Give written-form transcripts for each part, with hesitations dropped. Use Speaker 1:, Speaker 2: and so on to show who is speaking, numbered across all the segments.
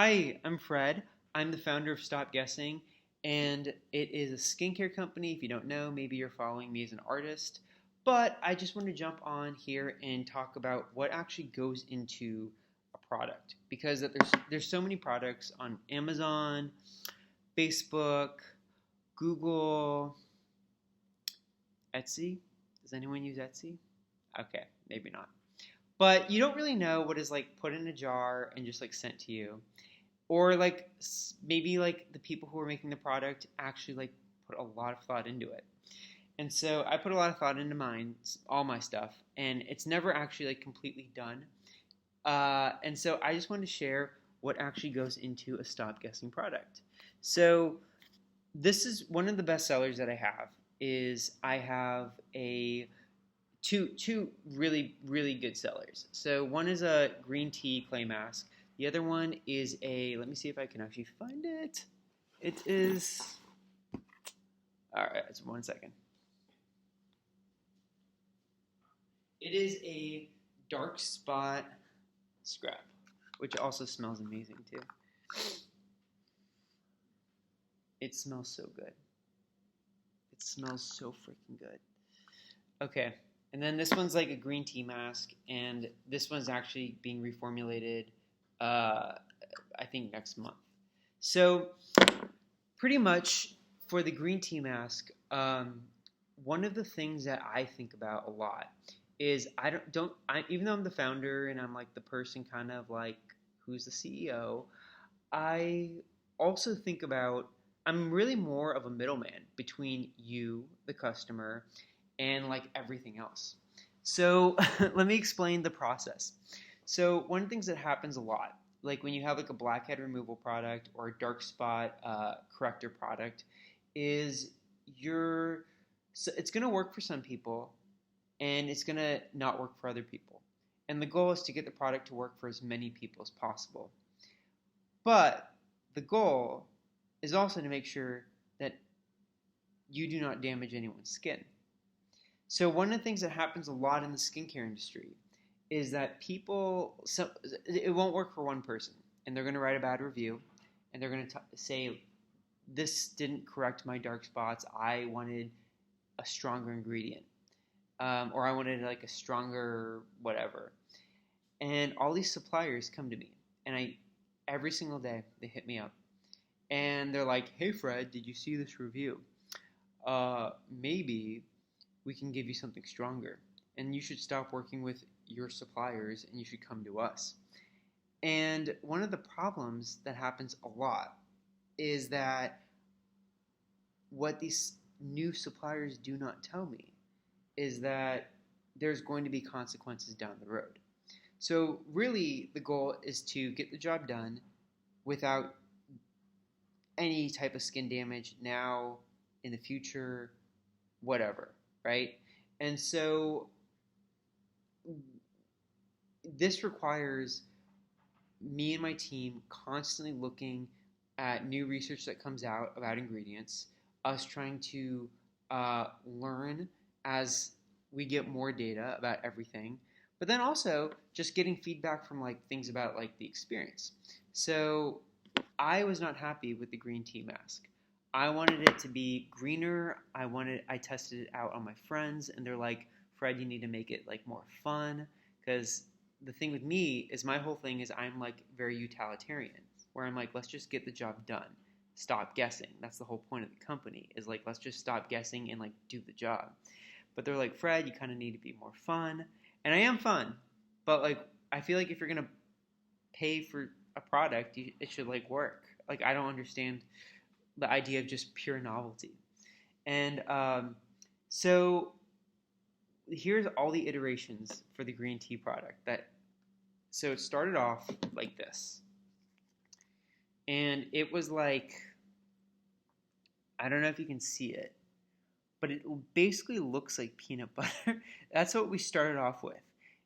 Speaker 1: Hi, I'm Fred. I'm the founder of Stop Guessing, and it is a skincare company. If you don't know, maybe you're following me as an artist, but I just want to jump on here and talk about what actually goes into a product because there's so many products on Amazon, Facebook, Google, Etsy. Does anyone use Etsy? Okay, maybe not. But you don't really know what is like put in a jar and just like sent to you. Or like maybe like the people who are making the product actually like put a lot of thought into it. And so I put a lot of thought into mine, all my stuff, and it's never actually like completely done. And so I just wanted to share what actually goes into a stop guessing product. So this is one of the best sellers that I have. Is I have a two really good sellers. So one is a green tea clay mask. The other one is a, let me see if I can actually find it. It is, all right, it's 1 second. It is a dark spot scrub, which also smells amazing too. It smells so good. It smells so freaking good. Okay, and then this one's like a green tea mask, and this one's actually being reformulated, I think next month. So pretty much for the green tea mask, one of the things that I think about a lot is even though I'm the founder and I'm like the person kind of like who's the CEO, I also think about I'm really more of a middleman between you, the customer, and like everything else. So let me explain the process. So one of the things that happens a lot, like when you have like a blackhead removal product or a dark spot corrector product, is it's going to work for some people and it's going to not work for other people. And the goal is to get the product to work for as many people as possible. But the goal is also to make sure that you do not damage anyone's skin. So one of the things that happens a lot in the skincare industry is that it won't work for one person, and they're going to write a bad review, and they're going to say, this didn't correct my dark spots. I wanted a stronger ingredient, or I wanted like a stronger whatever. And all these suppliers come to me, and every single day they hit me up, and they're like, "Hey Fred, did you see this review? Maybe we can give you something stronger, and you should stop working with your suppliers, and you should come to us." And one of the problems that happens a lot is that what these new suppliers do not tell me is that there's going to be consequences down the road. So really the goal is to get the job done without any type of skin damage now, in the future, whatever, right? And so this requires me and my team constantly looking at new research that comes out about ingredients, us trying to learn as we get more data about everything, but then also just getting feedback from like things about like the experience. So I was not happy with the green tea mask. I wanted it to be greener. I tested it out on my friends, and they're like, Fred, you need to make it like more fun, because the thing with me is my whole thing is I'm like very utilitarian, where I'm like, let's just get the job done. Stop guessing. That's the whole point of the company, is like, let's just stop guessing and like do the job. But they're like, Fred, you kind of need to be more fun. And I am fun, but like, I feel like if you're going to pay for a product, it should like work. Like, I don't understand the idea of just pure novelty. And so here's all the iterations for the green tea product. So it started off like this, and it was like, I don't know if you can see it, but it basically looks like peanut butter. That's what we started off with.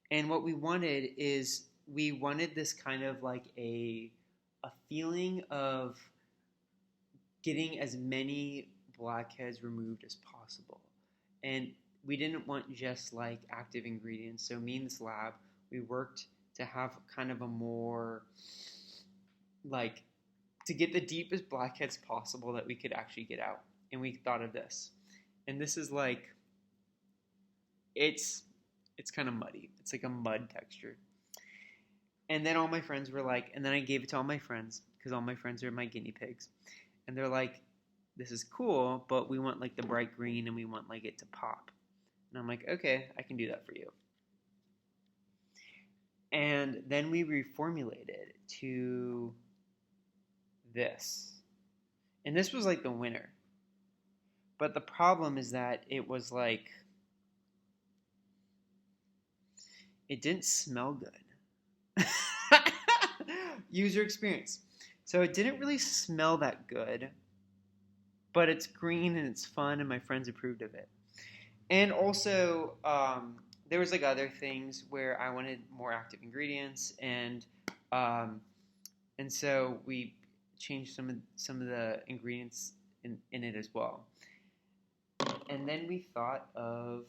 Speaker 1: And what we wanted is we wanted this kind of like a feeling of getting as many blackheads removed as possible. And we didn't want just like active ingredients. So me and this lab, we worked to have kind of a more like to get the deepest blackheads possible that we could actually get out. And we thought of this. And this is like it's kind of muddy. It's like a mud texture. And then all my friends were like, and then I gave it to all my friends because all my friends are my guinea pigs. And they're like, this is cool, but we want like the bright green and we want like it to pop. And I'm like, okay, I can do that for you. And then we reformulated to this. And this was like the winner. But the problem is that it was like, it didn't smell good. User experience. So it didn't really smell that good, but it's green and it's fun and my friends approved of it. And also, there was like other things where I wanted more active ingredients, and so we changed some of the ingredients in it as well. And then we thought of,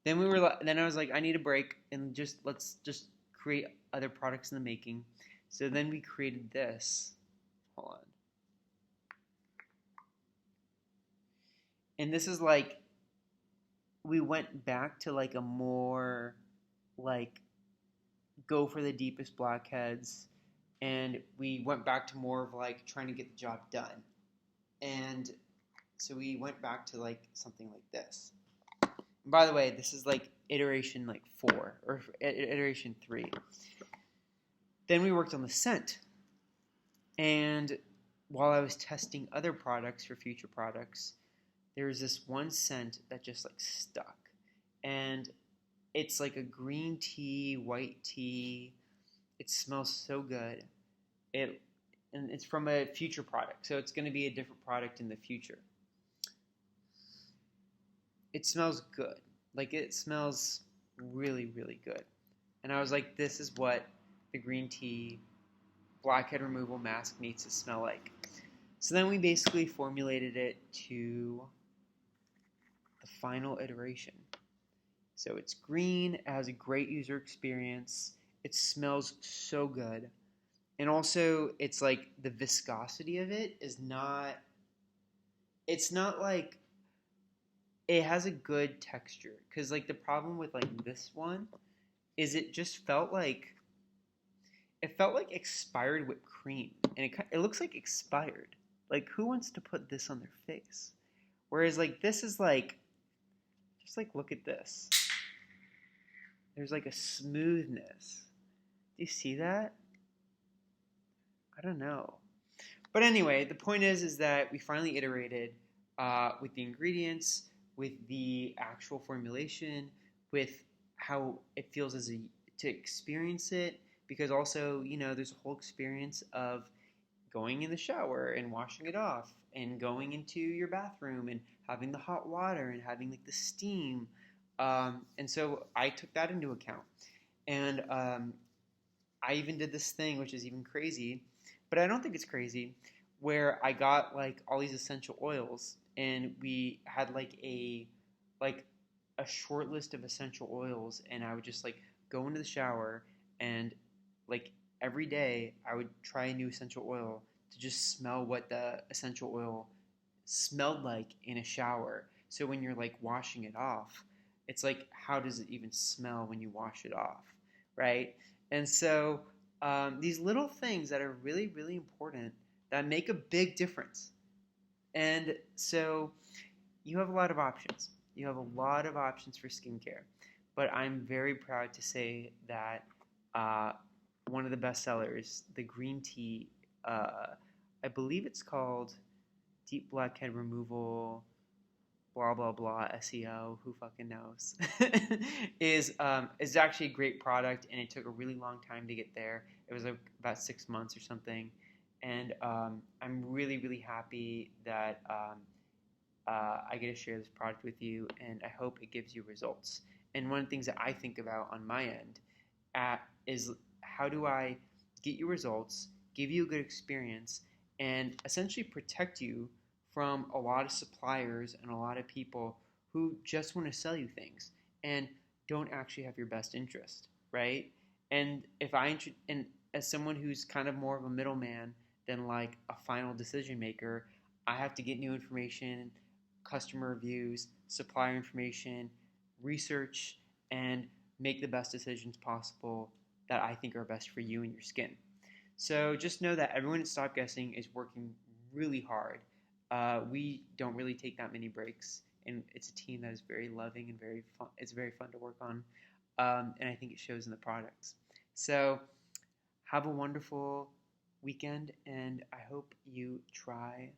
Speaker 1: then I was like, I need a break, and let's just create other products in the making. So then we created this. Hold on. And this is like, we went back to like a more like go for the deepest blackheads, and we went back to more of like trying to get the job done. And so we went back to like something like this. And by the way, this is like iteration like 4 or iteration 3. Then we worked on the scent. And while I was testing other products for future products, there was this one scent that just like stuck. And it's like a green tea, white tea. It smells so good. And it's from a future product, so it's going to be a different product in the future. It smells good. Like, it smells really, really good. And I was like, this is what the green tea blackhead removal mask needs to smell like. So then we basically formulated it to the final iteration. So it's green, it has a great user experience, it smells so good. And also, it's like the viscosity of it is not, it's not like, it has a good texture. Because like the problem with like this one is it just felt like, it felt like expired whipped cream. And it looks like expired. Like, who wants to put this on their face? Whereas like this is like, just like look at this. There's like a smoothness. Do you see that? I don't know. But anyway, the point is that we finally iterated with the ingredients, with the actual formulation, with how it feels to experience it. Because also, you know, there's a whole experience of going in the shower and washing it off, and going into your bathroom and having the hot water and having like the steam. And so I took that into account. And I even did this thing, which is even crazy, but I don't think it's crazy, where I got like all these essential oils, and we had like a short list of essential oils, and I would just like go into the shower, and like every day I would try a new essential oil to just smell what the essential oil smelled like in a shower. So when you're like washing it off, it's like, how does it even smell when you wash it off, right? And so these little things that are really, really important that make a big difference. And so you have a lot of options. You have a lot of options for skincare. But I'm very proud to say that one of the best sellers, the green tea, I believe it's called Deep Blackhead Removal, blah, blah, blah, SEO, who fucking knows, is actually a great product, and it took a really long time to get there. It was like about 6 months or something. And I'm really, really happy that I get to share this product with you, and I hope it gives you results. And one of the things that I think about on my end is how do I get you results, give you a good experience, and essentially protect you from a lot of suppliers and a lot of people who just want to sell you things and don't actually have your best interest, right? And as someone who's kind of more of a middleman than like a final decision maker, I have to get new information, customer reviews, supplier information, research, and make the best decisions possible that I think are best for you and your skin. So just know that everyone at Stop Guessing is working really hard. We don't really take that many breaks, and it's a team that is very loving and very fun. It's very fun to work on, and I think it shows in the products. So have a wonderful weekend, and I hope you try